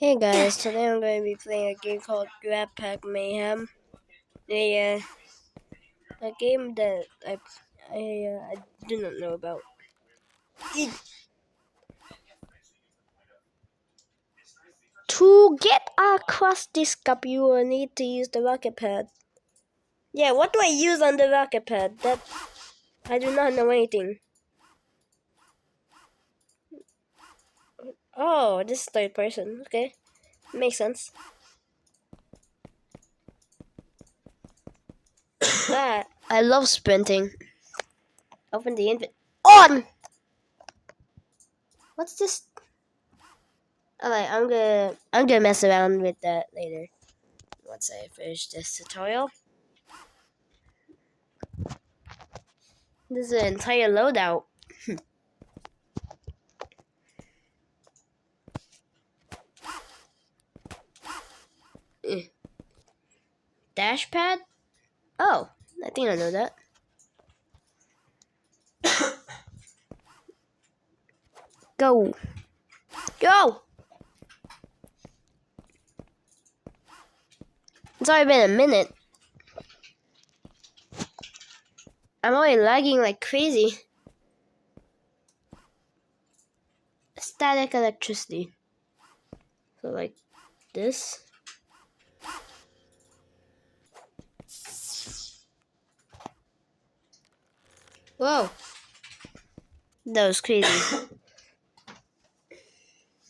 Hey guys, today I'm going to be playing a game called Grabpack Mayhem. A, a game that I do not know about. To get across this cup, you will need to use the rocket pad. Yeah, what do I use on the rocket pad? That I do not know anything. Oh, this is third person. Okay, makes sense. I love sprinting. Open the invite. On. What's this? Alright, I'm gonna mess around with that later. Once I finish this tutorial. This is an entire loadout. Dash pad? Oh, I think I know that. Go. Go! It's already been a minute. I'm already lagging like crazy. Static electricity. So like this. Whoa. That was crazy.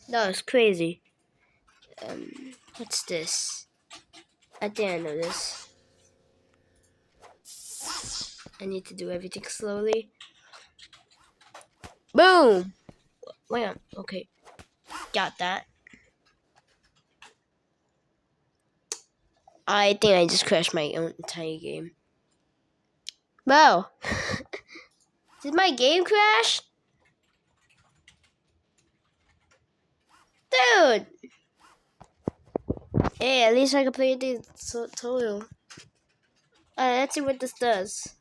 That was crazy. What's this? I think I know this. I need to do everything slowly. Boom! Wait on. Okay. Got that. I think I just crashed my own entire game. Wow. Did my game crash? Dude! Hey, at least I can play the tutorial. Let's see what this does.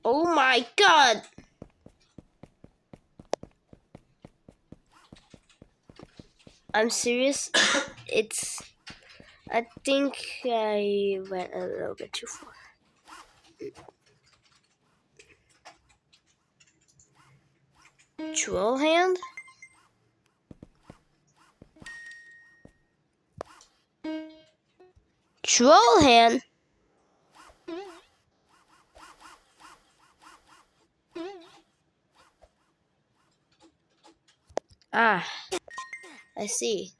Oh my god! I'm serious. I think I went a little bit too far. Troll hand? Troll hand? Ah, I see.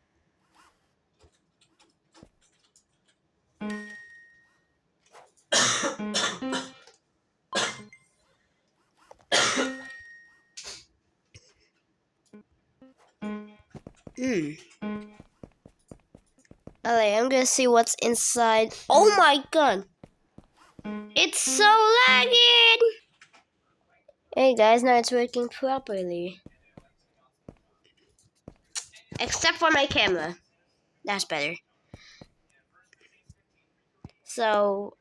Alright, I'm gonna see what's inside. Oh my god! It's so lagging! Hey guys, now it's working properly. Except for my camera. That's better. So,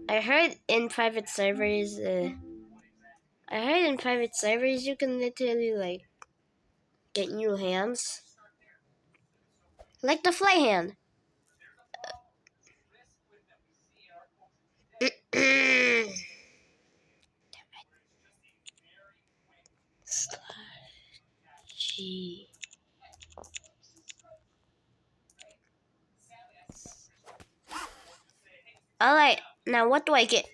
I heard in private servers, you can literally, like, get new hands. Like the fly hand. G. Alright, now what do I get?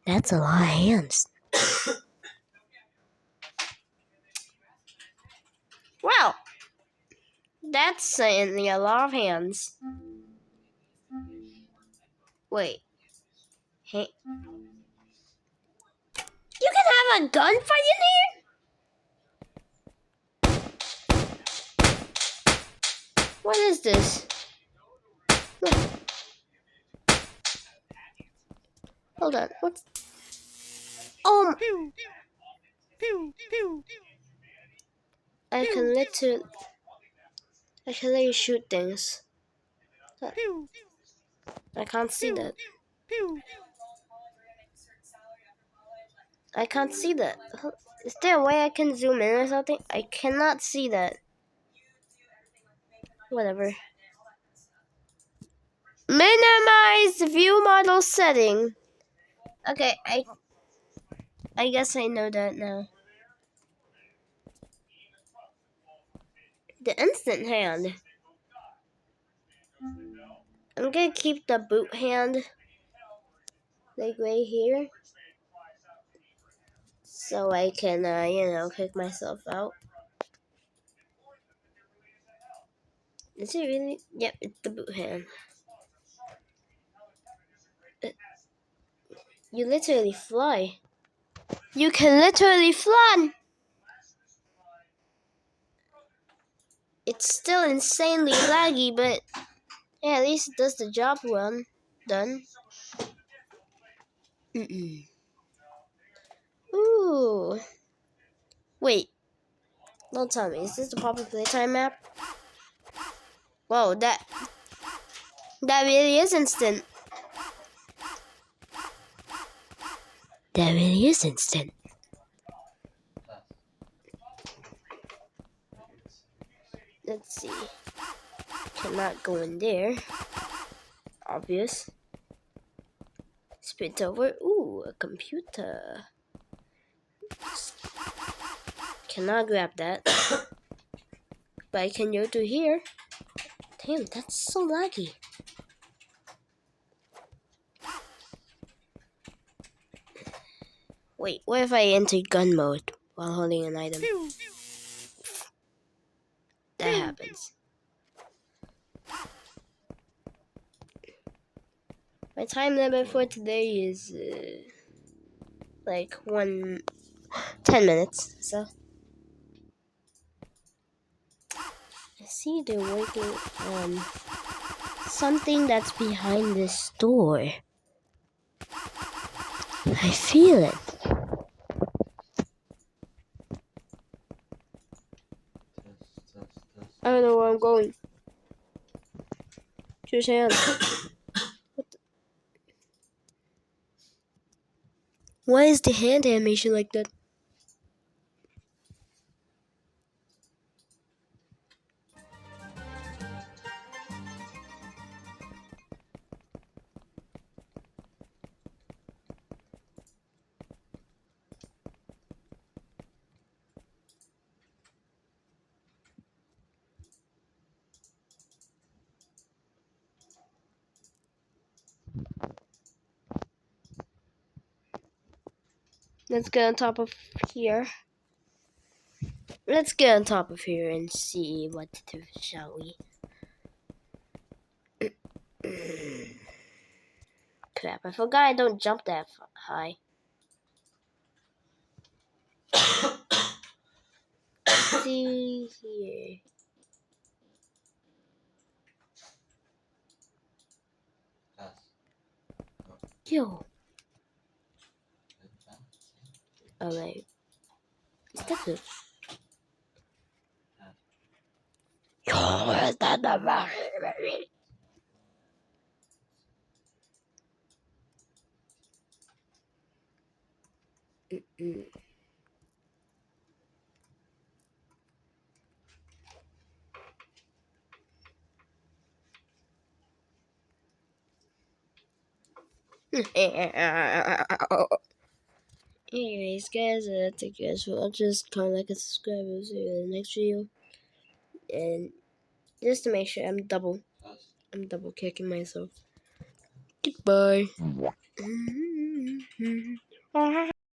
That's a lot of hands. Well, that's certainly a lot of hands. Wait. Hey. You can have a gunfight in here? What is this? Look. Hold on. What's... Oh my... I can literally shoot things. I can't see that. I can't see that. Is there a way I can zoom in or something? I cannot see that. Whatever. Minimize view model setting. Okay, I guess I know that now. The instant hand. I'm gonna keep the boot hand like right here, so I can pick myself out. Is it really? Yep, it's the boot hand. You literally fly. You can literally fly. It's still insanely laggy, but yeah, at least it does the job well done. Ooh. Wait. Don't tell me. Is this the Proper Playtime map? Whoa, that really is instant. That really is instant. Let's see. Cannot go in there. Obvious. Sprint over. Ooh, a computer. Cannot grab that. But I can go to here. Damn, that's so laggy. Wait, what if I enter gun mode while holding an item? That happens. My time limit for today is like 10 minutes. So I see they're working on something that's behind this door. I feel it. I don't know where I'm going. Choose hand. Why is the hand animation like that? Let's get on top of here. Let's get on top of here and see what to do, shall we? Crap, I forgot I don't jump that high. See here. Yo. Alright. Is that good? Yo, is that the Anyways, guys, thank you guys for watching. Just comment, like, and subscribe. We'll see you in the next video. And just to make sure, I'm double kicking myself. Goodbye.